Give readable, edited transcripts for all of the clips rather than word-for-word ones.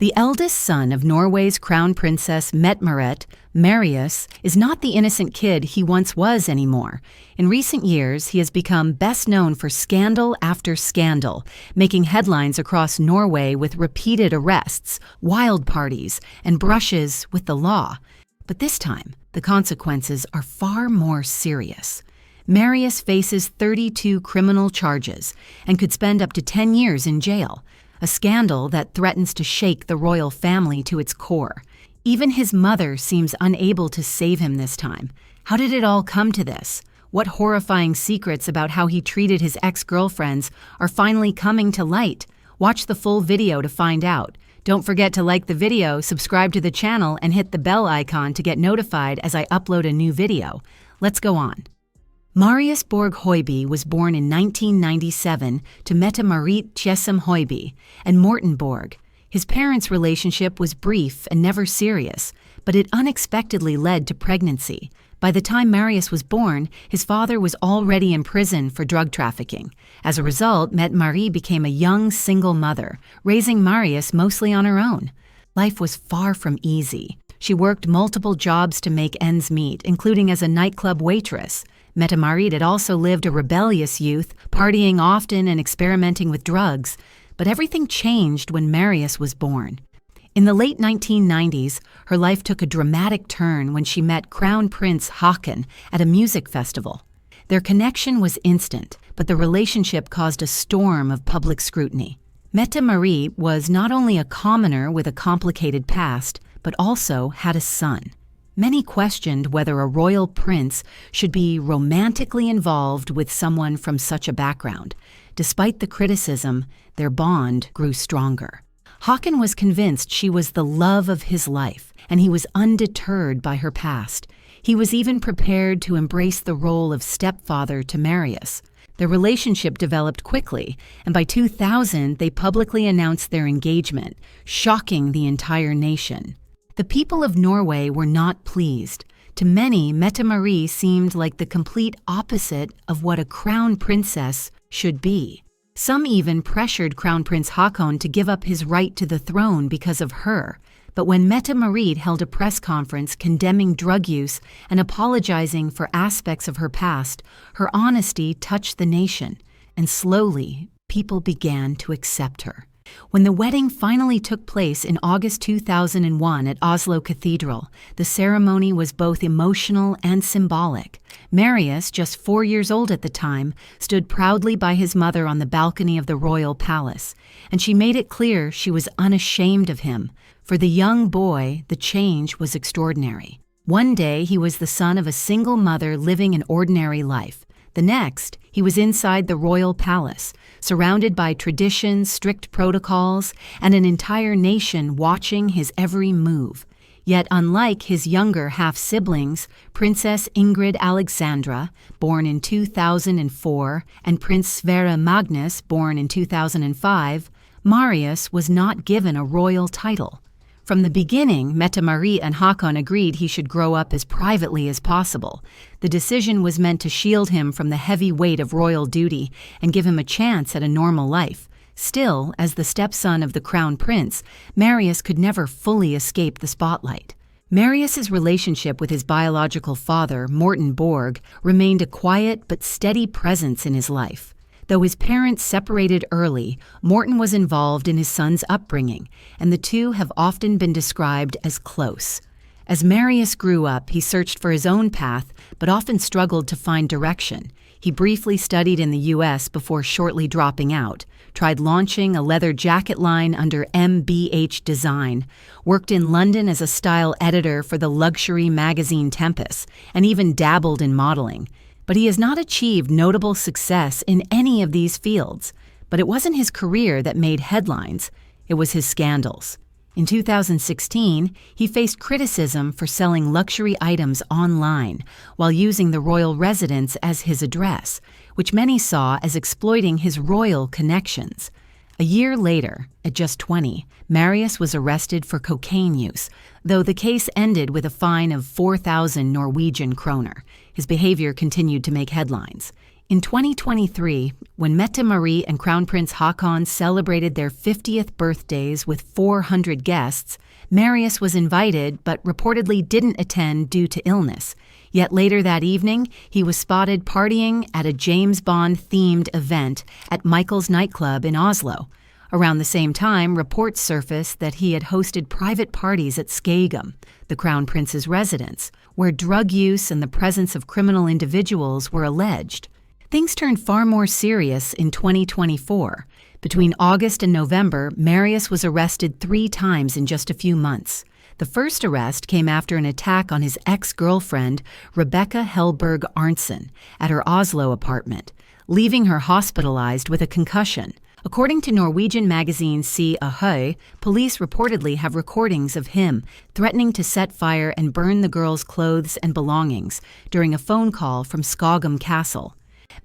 The eldest son of Norway's crown princess Mette-Marit, Marius, is not the innocent kid he once was anymore. In recent years, he has become best known for scandal after scandal, making headlines across Norway with repeated arrests, wild parties, and brushes with the law. But this time, the consequences are far more serious. Marius faces 32 criminal charges and could spend up to 10 years in jail, a scandal that threatens to shake the royal family to its core. Even his mother seems unable to save him this time. How did it all come to this? What horrifying secrets about how he treated his ex-girlfriends are finally coming to light? Watch the full video to find out. Don't forget to like the video, subscribe to the channel, and hit the bell icon to get notified as I upload a new video. Let's go on. Marius Borg Høiby was born in 1997 to Mette-Marit Høiby and Morten Borg. His parents' relationship was brief and never serious, but it unexpectedly led to pregnancy. By the time Marius was born, his father was already in prison for drug trafficking. As a result, Mette-Marit became a young single mother, raising Marius mostly on her own. Life was far from easy. She worked multiple jobs to make ends meet, including as a nightclub waitress. Mette-Marit had also lived a rebellious youth, partying often and experimenting with drugs. But everything changed when Marius was born. In the late 1990s, her life took a dramatic turn when she met Crown Prince Haakon at a music festival. Their connection was instant, but the relationship caused a storm of public scrutiny. Mette-Marit was not only a commoner with a complicated past, but also had a son. Many questioned whether a royal prince should be romantically involved with someone from such a background. Despite the criticism, their bond grew stronger. Haakon was convinced she was the love of his life, and he was undeterred by her past. He was even prepared to embrace the role of stepfather to Marius. Their relationship developed quickly, and by 2000 they publicly announced their engagement, shocking the entire nation. The people of Norway were not pleased. To many, Mette-Marit seemed like the complete opposite of what a crown princess should be. Some even pressured Crown Prince Haakon to give up his right to the throne because of her. But when Mette-Marit held a press conference condemning drug use and apologizing for aspects of her past, her honesty touched the nation, and slowly, people began to accept her. When the wedding finally took place in August 2001 at Oslo Cathedral, the ceremony was both emotional and symbolic. Marius, just 4 years old at the time, stood proudly by his mother on the balcony of the royal palace, and she made it clear she was unashamed of him. For the young boy, the change was extraordinary. One day, he was the son of a single mother living an ordinary life. The next, he was inside the royal palace, surrounded by traditions, strict protocols, and an entire nation watching his every move. Yet unlike his younger half-siblings, Princess Ingrid Alexandra, born in 2004, and Prince Sverre Magnus, born in 2005, Marius was not given a royal title. From the beginning, Mette-Marit and Haakon agreed he should grow up as privately as possible. The decision was meant to shield him from the heavy weight of royal duty and give him a chance at a normal life. Still, as the stepson of the crown prince, Marius could never fully escape the spotlight. Marius's relationship with his biological father, Morten Borg, remained a quiet but steady presence in his life. Though his parents separated early, Morten was involved in his son's upbringing, and the two have often been described as close. As Marius grew up, he searched for his own path, but often struggled to find direction. He briefly studied in the US before shortly dropping out, tried launching a leather jacket line under MBH Design, worked in London as a style editor for the luxury magazine Tempest, and even dabbled in modeling. But he has not achieved notable success in any of these fields. But it wasn't his career that made headlines, it was his scandals. In 2016, he faced criticism for selling luxury items online while using the royal residence as his address, which many saw as exploiting his royal connections. A year later, at just 20, Marius was arrested for cocaine use, though the case ended with a fine of 4,000 Norwegian kroner. His behavior continued to make headlines. In 2023, when Mette-Marit and Crown Prince Haakon celebrated their 50th birthdays with 400 guests, Marius was invited but reportedly didn't attend due to illness. Yet later that evening, he was spotted partying at a James Bond-themed event at Michael's nightclub in Oslo. Around the same time, reports surfaced that he had hosted private parties at Skagum, the Crown Prince's residence, where drug use and the presence of criminal individuals were alleged. Things turned far more serious in 2024. Between August and November, Marius was arrested 3 times in just a few months. The first arrest came after an attack on his ex-girlfriend, Rebecca Helberg Arntzen, at her Oslo apartment, leaving her hospitalized with a concussion. According to Norwegian magazine Se Ahoy, police reportedly have recordings of him threatening to set fire and burn the girl's clothes and belongings during a phone call from Skagum Castle.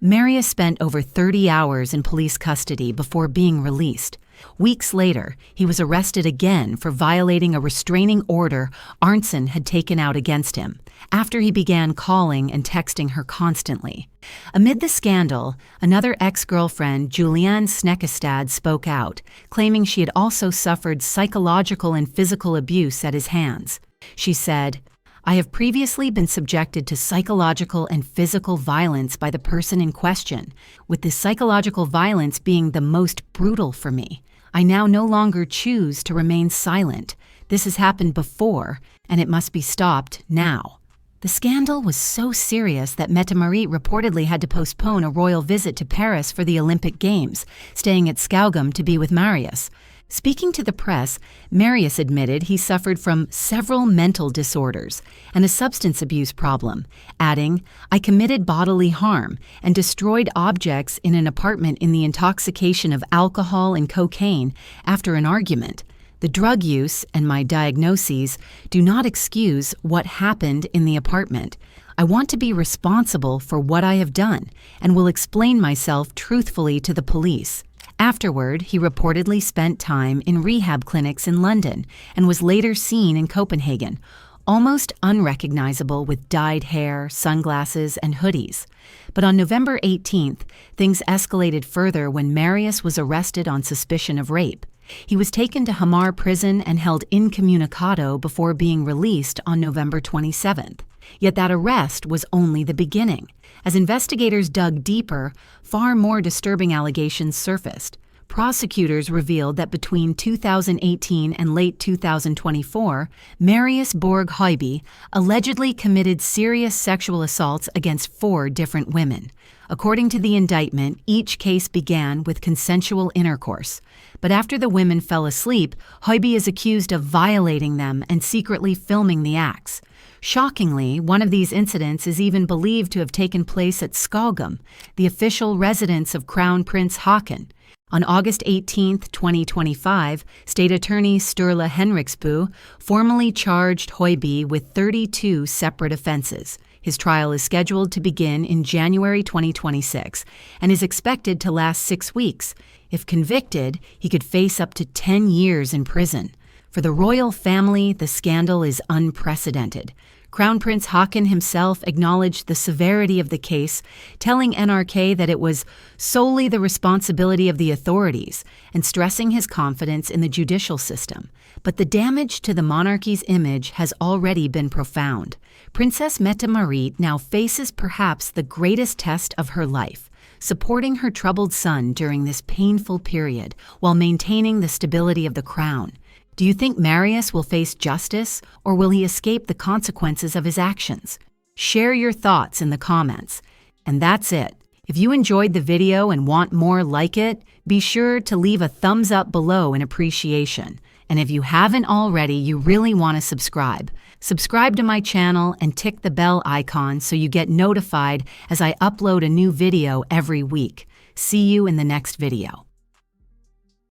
Marius spent over 30 hours in police custody before being released. Weeks later, he was arrested again for violating a restraining order Arntzen had taken out against him, after he began calling and texting her constantly. Amid the scandal, another ex-girlfriend, Julianne Snekkestad, spoke out, claiming she had also suffered psychological and physical abuse at his hands. She said, "I have previously been subjected to psychological and physical violence by the person in question, with the psychological violence being the most brutal for me. I now no longer choose to remain silent. This has happened before, and it must be stopped now." The scandal was so serious that Mette-Marit reportedly had to postpone a royal visit to Paris for the Olympic Games, staying at Skagum to be with Marius. Speaking to the press, Marius admitted he suffered from several mental disorders and a substance abuse problem, adding, "I committed bodily harm and destroyed objects in an apartment in the intoxication of alcohol and cocaine after an argument. The drug use and my diagnoses do not excuse what happened in the apartment. I want to be responsible for what I have done and will explain myself truthfully to the police." Afterward, he reportedly spent time in rehab clinics in London and was later seen in Copenhagen, almost unrecognizable with dyed hair, sunglasses, and hoodies. But on November 18th, things escalated further when Marius was arrested on suspicion of rape. He was taken to Hamar prison and held incommunicado before being released on November 27th. Yet that arrest was only the beginning. As investigators dug deeper, far more disturbing allegations surfaced. Prosecutors revealed that between 2018 and late 2024, Marius Borg Høiby allegedly committed serious sexual assaults against 4 different women. According to the indictment, each case began with consensual intercourse. But after the women fell asleep, Høiby is accused of violating them and secretly filming the acts. Shockingly, one of these incidents is even believed to have taken place at Skagum, the official residence of Crown Prince Haakon. On August 18, 2025, State Attorney Sturla Henriksbu formally charged Høiby with 32 separate offenses. His trial is scheduled to begin in January 2026 and is expected to last 6 weeks. If convicted, he could face up to 10 years in prison. For the royal family, the scandal is unprecedented. Crown Prince Haakon himself acknowledged the severity of the case, telling NRK that it was solely the responsibility of the authorities and stressing his confidence in the judicial system. But the damage to the monarchy's image has already been profound. Princess Mette-Marit now faces perhaps the greatest test of her life, supporting her troubled son during this painful period while maintaining the stability of the crown. Do you think Marius will face justice, or will he escape the consequences of his actions? Share your thoughts in the comments. And that's it. If you enjoyed the video and want more like it, be sure to leave a thumbs up below in appreciation. And if you haven't already, you really want to subscribe. Subscribe to my channel and tick the bell icon so you get notified as I upload a new video every week. See you in the next video.